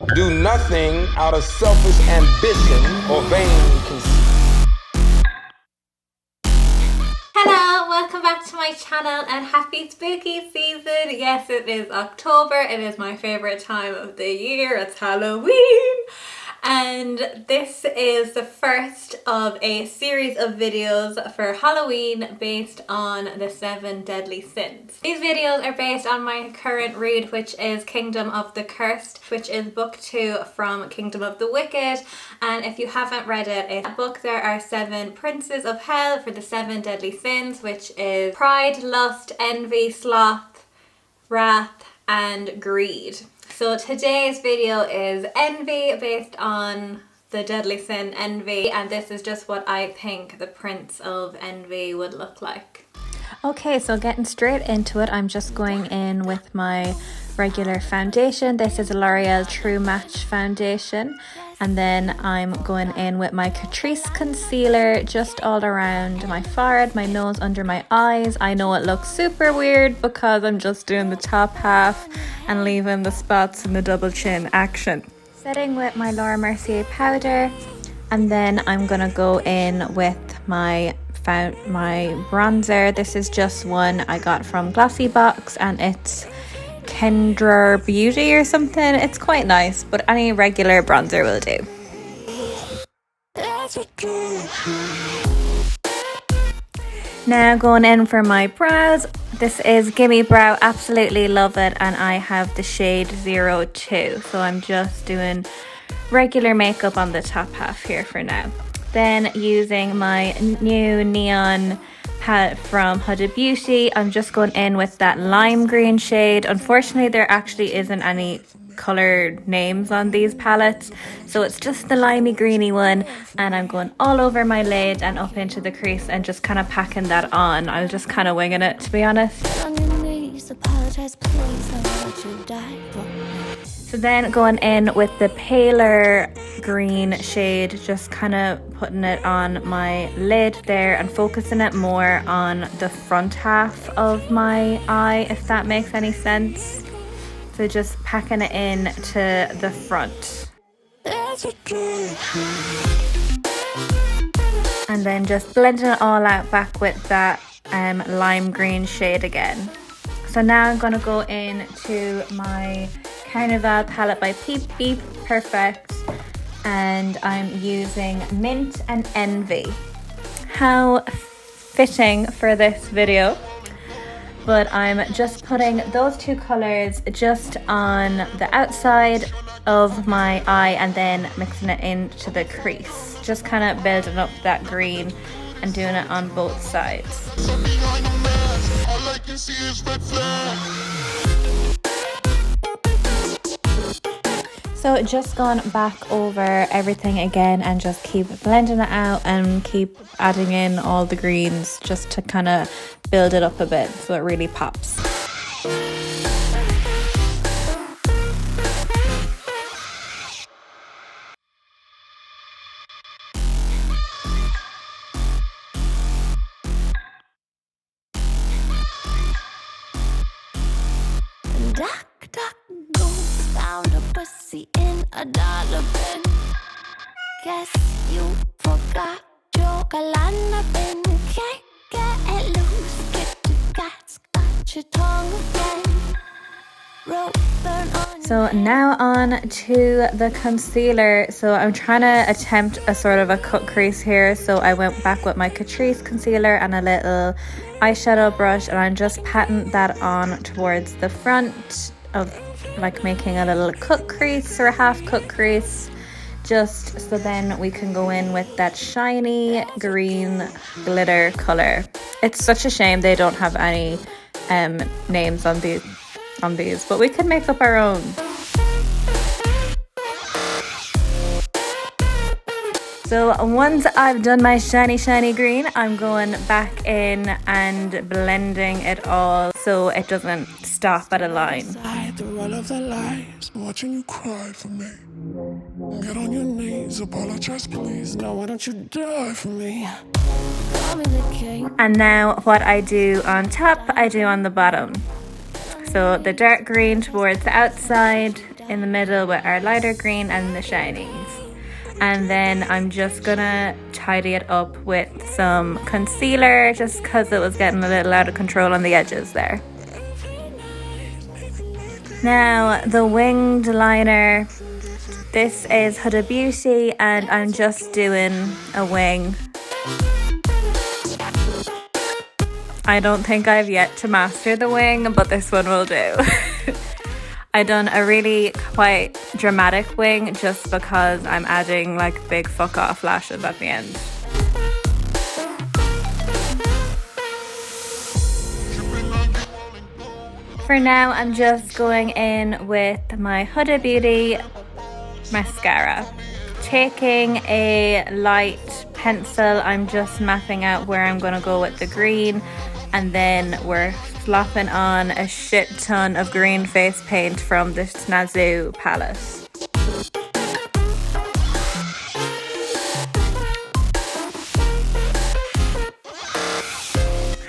Do nothing out of selfish ambition or vain conceit. Hello, welcome back to my channel and happy spooky season. Yes, it is October. It is my favorite time of the year. It's Halloween. And this is the first of a series of videos for Halloween based on the 7 deadly sins. These videos are based on my current read, which is Kingdom of the Cursed, which is book 2 from Kingdom of the Wicked. And if you haven't read it, in that book there are 7 princes of hell for the 7 deadly sins, which is pride, lust, envy, sloth, wrath, and greed. So today's video is envy, based on the deadly sin envy, and this is just what I think the prince of envy would look like. Okay, so getting straight into it, I'm just going in with my regular foundation. This is a L'Oreal True Match foundation, and then I'm going in with my Catrice concealer just all around my forehead, my nose, under my eyes. I know it looks super weird because I'm just doing the top half and leaving the spots in the double chin action. Setting with my Laura Mercier powder, and then I'm gonna go in with my bronzer. This is just one I got from Glossybox, and it's Kndr Beauty or something. It's quite nice, but any regular bronzer will do. Now going in for my brows. This is Gimme Brow. Absolutely love it, and I have the shade 02. So I'm just doing regular makeup on the top half here for now. Then using my new neon palette from Huda Beauty, I'm just going in with that lime green shade. Unfortunately, there actually isn't any color names on these palettes, so it's just the limey greeny one, and I'm going all over my lid and up into the crease and just kind of packing that on. I was just kind of winging it, to be honest. So then going in with the paler green shade, just kind of putting it on my lid there and focusing it more on the front half of my eye, if that makes any sense. So just packing it in to the front. And then just blending it all out back with that lime green shade again. So now I'm going to go into my Carnival palette by BPerfect, and I'm using Mint and Envy. How fitting for this video. But I'm just putting those two colors just on the outside of my eye and then mixing it into the crease. Just kind of building up that green and doing it on both sides. So just gone back over everything again and just keep blending it out and keep adding in all the greens just to kind of build it up a bit so it really pops. Found a pussy in a dollar bin. Guess you forgot your galana bin. Can't get it loose. Get your guts, got your tongue again. Rope burn on. So now on to the concealer. So I'm trying to attempt a sort of a cut crease here. So I went back with my Catrice concealer and a little eyeshadow brush, and I'm just patting that on towards the front of, like, making a little cut crease or a half cut crease, just so then we can go in with that shiny green glitter color. It's such a shame they don't have any names on these, but we can make up our own. So once I've done my shiny green, I'm going back in and blending it all so it doesn't stop at a line. Through all of the lies, watching you cry for me. Get on your knees, apologize please. No, why don't you die for me? And now what I do on top, I do on the bottom. So the dark green towards the outside, in the middle with our lighter green and the shinies. And then I'm just gonna tidy it up with some concealer just because it was getting a little out of control on the edges there. Now the winged liner, this is Huda Beauty and I'm just doing a wing. I don't think I've yet to master the wing, but this one will do. I done a really quite dramatic wing just because I'm adding like big fuck off lashes at the end. For now, I'm just going in with my Huda Beauty mascara. Taking a light pencil, I'm just mapping out where I'm going to go with the green, and then we're slopping on a shit ton of green face paint from the Snazaroo palette.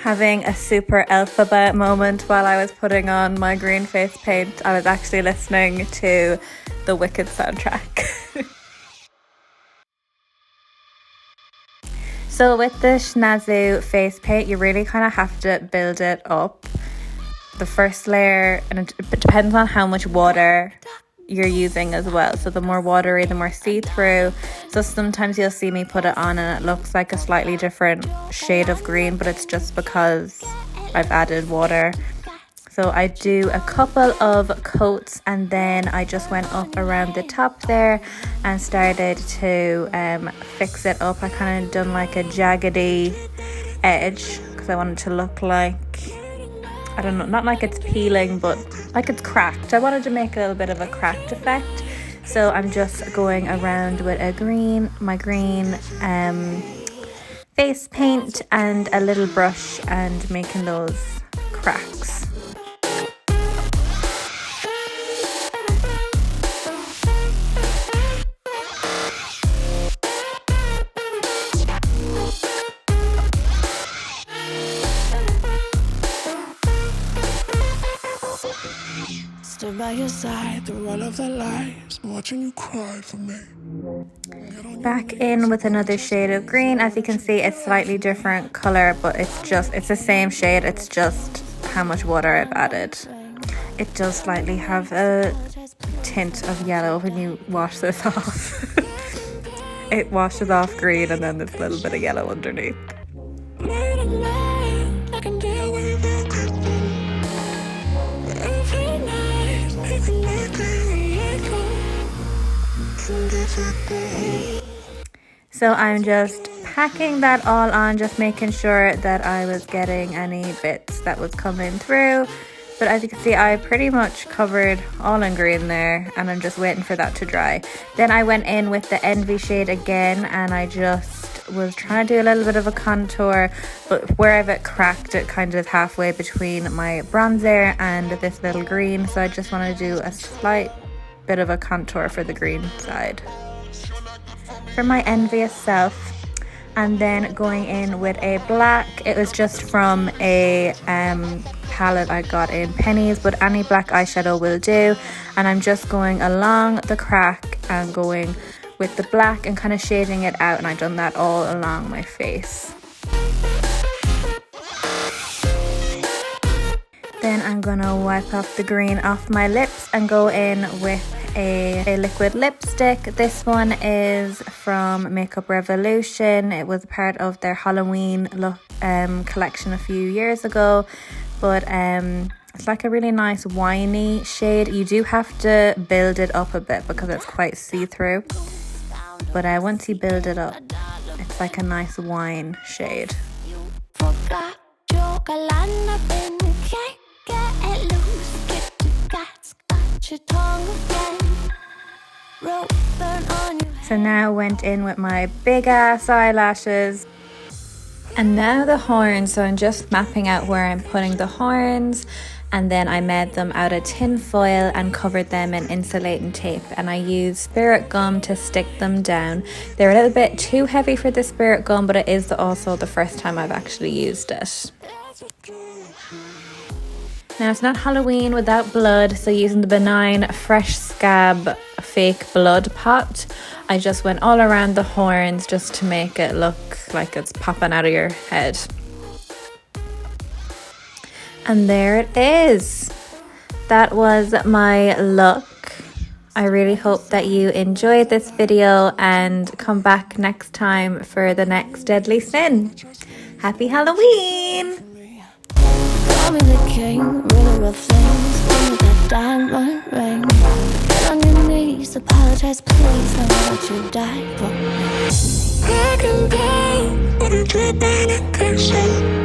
Having a super alphabet moment while I was putting on my green face paint. I was actually listening to the Wicked soundtrack. So with the Snazaroo face paint, you really kind of have to build it up. The first layer, and it depends on how much water you're using as well. So the more watery, the more see-through. So sometimes you'll see me put it on and it looks like a slightly different shade of green, but it's just because I've added water. So I do a couple of coats and then I just went up around the top there and started to fix it up. I kind of done like a jaggedy edge because I wanted to look like, I don't know, not like it's peeling, but like it's cracked. I wanted to make a little bit of a cracked effect. So I'm just going around with my green face paint and a little brush and making those cracks. Stood by your side through all of the lies, watching you cry for me. Back in with another shade of green. As you can see, it's slightly different color, but it's the same shade. It's just how much water I've added. It does slightly have a tint of yellow when you wash this off. It washes off green and then there's a little bit of yellow underneath. So I'm just packing that all on, just making sure that I was getting any bits that was coming through. But as you can see, I pretty much covered all in green there and I'm just waiting for that to dry. Then I went in with the Envy shade again and I just was trying to do a little bit of a contour, but where I've it cracked it kind of halfway between my bronzer and this little green. So I just want to do a slight bit of a contour for the green side. For my Envious Self, and then going in with a black. It was just from a palette I got in Pennies, but any black eyeshadow will do. And I'm just going along the crack and going with the black and kind of shading it out, and I've done that all along my face. Then I'm gonna wipe off the green off my lips and go in with a liquid lipstick. This one is from Makeup Revolution. It was part of their Halloween look collection a few years ago, but it's like a really nice winey shade. You do have to build it up a bit because it's quite see-through, but once you build it up, it's like a nice wine shade. So now I went in with my big ass eyelashes. And now the horns. So I'm just mapping out where I'm putting the horns. And then I made them out of tin foil and covered them in insulating tape. And I used spirit gum to stick them down. They're a little bit too heavy for the spirit gum, but it is also the first time I've actually used it. Now it's not Halloween without blood, so using the benign Fresh Scab fake blood pot, I just went all around the horns just to make it look like it's popping out of your head. And there it is. That was my look. I really hope that you enjoyed this video and come back next time for the next deadly sin. Happy Halloween! Tell me the king, really real things. Give me that diamond ring. Get on your knees, apologize, please. I know what you died for. I can go, but you keep on a picture.